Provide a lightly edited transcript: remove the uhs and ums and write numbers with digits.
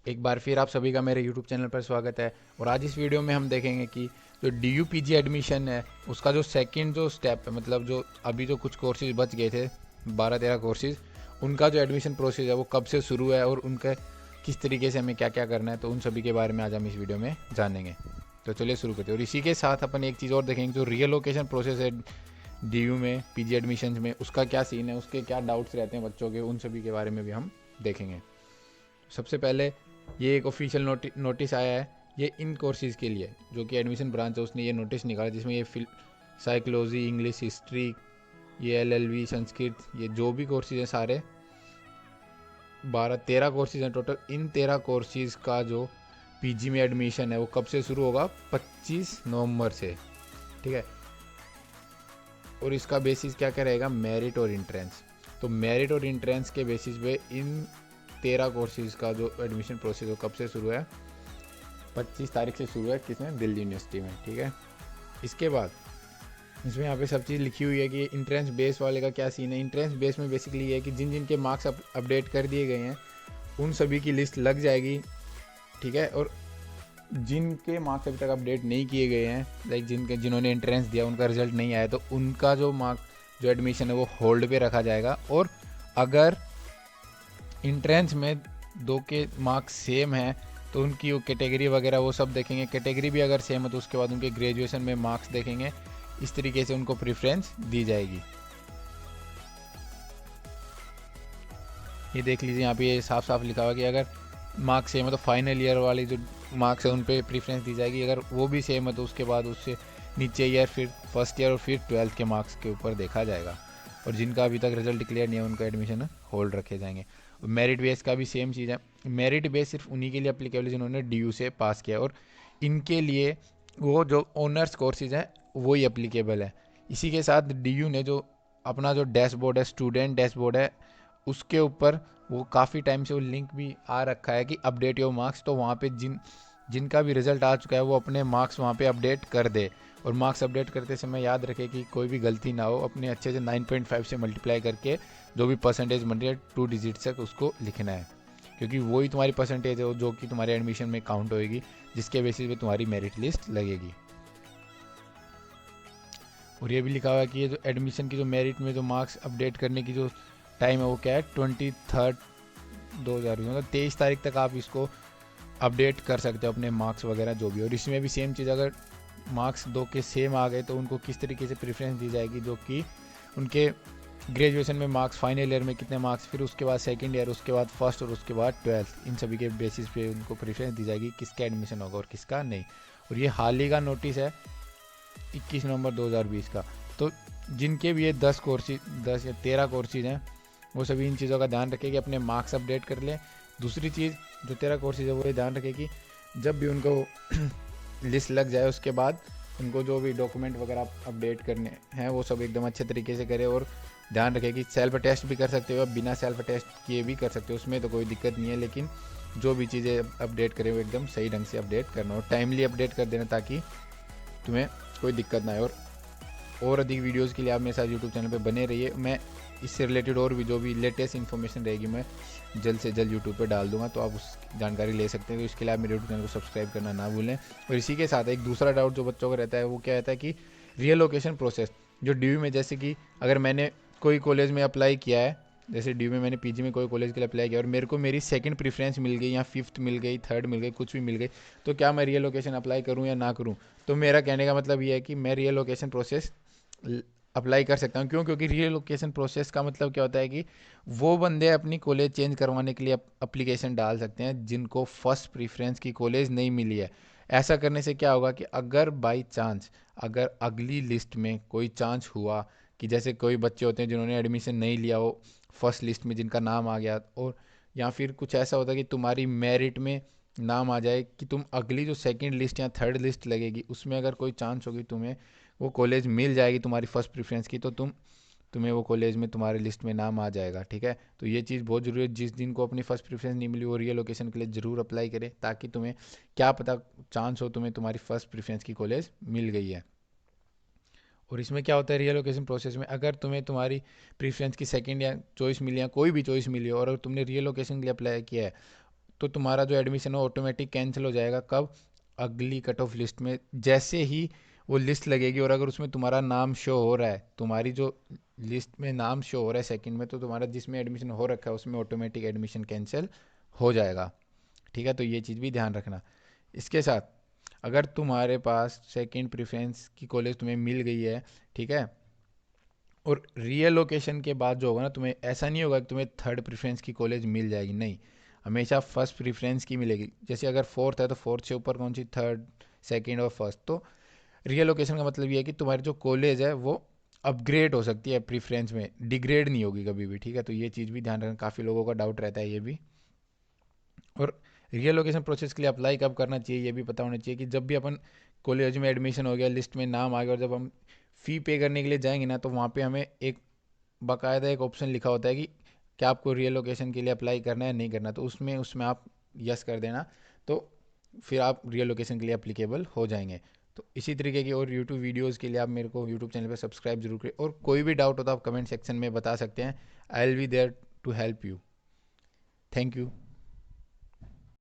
एक बार फिर आप सभी का मेरे YouTube चैनल पर स्वागत है। और आज इस वीडियो में हम देखेंगे कि जो DUPG एडमिशन है उसका जो सेकंड जो स्टेप है, मतलब जो अभी जो कुछ कोर्सेज बच गए थे 12-13 कोर्सेज, उनका जो एडमिशन प्रोसेस है वो कब से शुरू है और उनका किस तरीके से हमें क्या क्या करना है, तो उन सभी के बारे में आज हम इस वीडियो में जानेंगे। तो चलिए शुरू करते हैं। और इसी के साथ अपन एक चीज़ और देखेंगे, जो रीअलोकेशन प्रोसेस है DU में, PG एडमिशन में, उसका क्या सीन है, उसके क्या डाउट्स रहते हैं बच्चों के, उन सभी के बारे में भी हम देखेंगे। सबसे पहले ये एक ऑफिशियल नोटिस आया है, ये इन कोर्सेज़ के लिए जो कि एडमिशन ब्रांच है उसने ये नोटिस निकाला, जिसमें ये साइकोलॉजी, इंग्लिश, हिस्ट्री, ये LLB, संस्कृत, ये जो भी कोर्सेज हैं सारे 12-13 कोर्सेज हैं टोटल। इन 13 कोर्सेज का जो PG में एडमिशन है वो कब से शुरू होगा? 25 नवंबर से, ठीक है। और इसका बेसिस क्या क्या रहेगा? मेरिट और इंट्रेंस। तो मेरिट और इंट्रेंस के बेसिस पे इन 13 कोर्सेज का जो एडमिशन प्रोसेस वो कब से शुरू है? 25 तारीख से शुरू है। किसमें? दिल्ली यूनिवर्सिटी में, ठीक है। इसके बाद इसमें यहाँ पे सब चीज़ लिखी हुई है कि इंट्रेंस बेस वाले का क्या सीन है। इंट्रेंस बेस में बेसिकली ये है कि जिन जिन के मार्क्स अपडेट कर दिए गए हैं उन सभी की लिस्ट लग जाएगी, ठीक है। और जिनके मार्क्स अभी तक अपडेट नहीं किए गए हैं, लाइक जिन्होंने एंट्रेंस दिया उनका रिजल्ट नहीं आया, तो उनका जो जो एडमिशन है वो होल्ड पे रखा जाएगा। और अगर इंट्रेंस में दो के मार्क्स सेम हैं तो उनकी वो कैटेगरी वगैरह वो सब देखेंगे। कैटेगरी भी अगर सेम है तो उसके बाद उनके ग्रेजुएशन में मार्क्स देखेंगे। इस तरीके से उनको प्रेफरेंस दी जाएगी। ये देख लीजिए, यहाँ पे ये साफ साफ लिखा हुआ कि अगर मार्क्स सेम है तो फाइनल ईयर वाली जो मार्क्स है उन पे प्रेफरेंस दी जाएगी। अगर वो भी सेम है तो उसके बाद उससे नीचे ईयर, फिर फर्स्ट ईयर और फिर 12th के मार्क्स के ऊपर देखा जाएगा। और जिनका अभी तक रिजल्ट डिक्लेयर नहीं है उनका एडमिशन होल्ड रखे जाएंगे। मेरिट बेस का भी सेम चीज़ है। मेरिट बेस सिर्फ उन्हीं के लिए अप्लीकेबल है जिन्होंने DU से पास किया, और इनके लिए वो जो ऑनर्स कोर्सेज हैं वही अप्लीकेबल है। इसी के साथ DU ने जो अपना जो डैशबोर्ड है, स्टूडेंट डैशबोर्ड है, उसके ऊपर वो काफ़ी टाइम से वो लिंक भी आ रखा है कि अपडेट योर मार्क्स। तो वहाँ पे जिनका भी रिजल्ट आ चुका है वो अपने मार्क्स वहाँ पे अपडेट कर दे। और मार्क्स अपडेट करते समय याद रखे कि कोई भी गलती ना हो, अपने अच्छे से 9.5 से मल्टीप्लाई करके जो भी परसेंटेज बन रही है 2 डिजिट तक उसको लिखना है, क्योंकि वही तुम्हारी परसेंटेज है जो कि तुम्हारे एडमिशन में काउंट होएगी, जिसके बेसिस पे तुम्हारी मेरिट लिस्ट लगेगी। और ये भी लिखा हुआ है कि ये जो एडमिशन की जो मेरिट में जो मार्क्स अपडेट करने की जो टाइम है वो क्या है? 23/3/2020, मतलब 23 तारीख तक आप इसको अपडेट कर सकते हो अपने मार्क्स वगैरह जो भी। और इसमें भी सेम चीज़, अगर मार्क्स दो के सेम आ गए तो उनको किस तरीके से प्रेफरेंस दी जाएगी, जो कि उनके ग्रेजुएशन में मार्क्स, फाइनल ईयर में कितने मार्क्स, फिर उसके बाद सेकंड ईयर, उसके बाद फर्स्ट और उसके बाद 12th, इन सभी के बेसिस पे उनको प्रेफरेंस दी जाएगी किसका एडमिशन होगा और किसका नहीं। और ये हाल ही का नोटिस है 21 नवंबर 2020 का। तो जिनके भी ये 10 या 13 कोर्सेज हैं वो सभी इन चीज़ों का ध्यान रखें कि अपने मार्क्स अपडेट कर लें। दूसरी चीज़, जो 13 कोर्सेज है वो ये ध्यान रखें कि जब भी उनको लिस्ट लग जाए उसके बाद उनको जो भी डॉक्यूमेंट वगैरह अपडेट करने हैं वो सब एकदम अच्छे तरीके से करें। और ध्यान रखें कि सेल्फ टेस्ट भी कर सकते हो, बिना सेल्फ टेस्ट किए भी कर सकते हो, उसमें तो कोई दिक्कत नहीं है। लेकिन जो भी चीज़ें अपडेट करें वो एकदम सही ढंग से अपडेट करना और टाइमली अपडेट कर देना, ताकि तुम्हें कोई दिक्कत ना आए। और अधिक वीडियोस के लिए आप मेरे साथ यूट्यूब चैनल पे बने रहिए। मैं इससे रिलेटेड और भी जो भी लेटेस्ट इन्फॉर्मेशन रहेगी मैं जल्द से जल्द यूट्यूब पे डाल दूंगा, तो आप उस जानकारी ले सकते हैं। तो इसके लिए आप मेरे यूट्यूब चैनल को सब्सक्राइब करना ना भूलें। और इसी के साथ एक दूसरा डाउट जो बच्चों का रहता है वो क्या रहता है कि रीअलोकेशन प्रोसेस जो DU में, जैसे कि अगर मैंने कोई कॉलेज में अप्लाई किया है, जैसे DU में मैंने PG में कोई कॉलेज के लिए अप्लाई किया और मेरे को मेरी सेकंड प्रेफरेंस मिल गई या फिफ्थ मिल गई, थर्ड मिल गई, कुछ भी मिल गई, तो क्या मैं रीअलोकेशन अप्लाई करूँ या ना करूँ? तो मेरा कहने का मतलब ये है कि मैं रीअलोकेशन प्रोसेस अप्लाई कर सकता हूँ। क्यों? क्योंकि रीलोकेशन प्रोसेस का मतलब क्या होता है कि वो बंदे अपनी कॉलेज चेंज करवाने के लिए अप्लीकेशन डाल सकते हैं जिनको फर्स्ट प्रेफरेंस की कॉलेज नहीं मिली है। ऐसा करने से क्या होगा कि अगर बाई चांस, अगर अगली लिस्ट में कोई चांस हुआ कि जैसे कोई बच्चे होते हैं जिन्होंने एडमिशन नहीं लिया हो फर्स्ट लिस्ट में, जिनका नाम आ गया, और या फिर कुछ ऐसा होता है कि तुम्हारी मेरिट में नाम आ जाए कि तुम अगली जो सेकंड लिस्ट या थर्ड लिस्ट लगेगी उसमें अगर कोई चांस होगी तुम्हें वो कॉलेज मिल जाएगी तुम्हारी फर्स्ट प्रेफरेंस की, तो तुम्हें वो कॉलेज में तुम्हारे लिस्ट में नाम आ जाएगा, ठीक है। तो ये चीज़ बहुत ज़रूरी है। जिस दिन को अपनी फर्स्ट प्रेफरेंस नहीं मिली वो रीलोकेशन के लिए ज़रूर अप्लाई करें, ताकि तुम्हें क्या पता चांस हो तुम्हें तुम्हारी फर्स्ट प्रेफरेंस की कॉलेज मिल गई है। और इसमें क्या होता है रीलोकेशन प्रोसेस में, अगर तुम्हें तुम्हारी प्रेफरेंस की सेकंड या चॉइस मिली या कोई भी चॉइस मिली हो और अगर तुमने रीलोकेशन के लिए अप्लाई किया है तो तुम्हारा जो एडमिशन हो ऑटोमेटिक कैंसिल हो जाएगा। कब? अगली कट ऑफ लिस्ट में जैसे ही वो लिस्ट लगेगी और अगर उसमें तुम्हारा नाम शो हो रहा है, तुम्हारी जो लिस्ट में नाम शो हो रहा है सेकंड में, तो तुम्हारा जिसमें एडमिशन हो रखा है उसमें ऑटोमेटिक एडमिशन कैंसिल हो जाएगा। ठीक है, तो ये चीज़ भी ध्यान रखना। इसके साथ अगर तुम्हारे पास सेकंड प्रेफरेंस की कॉलेज तुम्हें मिल गई है, ठीक है, और रियल लोकेशन के बाद जो होगा ना, तुम्हें ऐसा नहीं होगा कि तुम्हें थर्ड प्रेफरेंस की कॉलेज मिल जाएगी, नहीं, हमेशा फर्स्ट प्रेफरेंस की मिलेगी। जैसे अगर फोर्थ है तो फोर्थ से ऊपर कौन सी, थर्ड, सेकंड और फर्स्ट। तो रियल लोकेशन का मतलब ये है कि तुम्हारी जो कॉलेज है वो अपग्रेड हो सकती है प्रेफरेंस में, डिग्रेड नहीं होगी कभी भी। ठीक है, तो ये चीज़ भी ध्यान रखना, काफ़ी लोगों का डाउट रहता है ये भी। और रियल लोकेशन प्रोसेस के लिए अप्लाई कब करना चाहिए ये भी पता होना चाहिए कि जब भी अपन कॉलेज में एडमिशन हो गया, लिस्ट में नाम आ गया और जब हम फ़ी पे करने के लिए जाएंगे ना, तो वहाँ पे हमें एक बाकायदा एक ऑप्शन लिखा होता है कि क्या आपको रियल लोकेशन के लिए अप्लाई करना है नहीं करना, तो उसमें उसमें आप यस कर देना, तो फिर आप रियल लोकेशन के लिए अप्लीकेबल हो जाएंगे। तो इसी तरीके की और यूट्यूब वीडियोज़ के लिए आप मेरे को यूट्यूब चैनल पर सब्सक्राइब जरूर करें, और कोई भी डाउट हो तो आप कमेंट सेक्शन में बता सकते हैं। I will be there to help you. Thank you.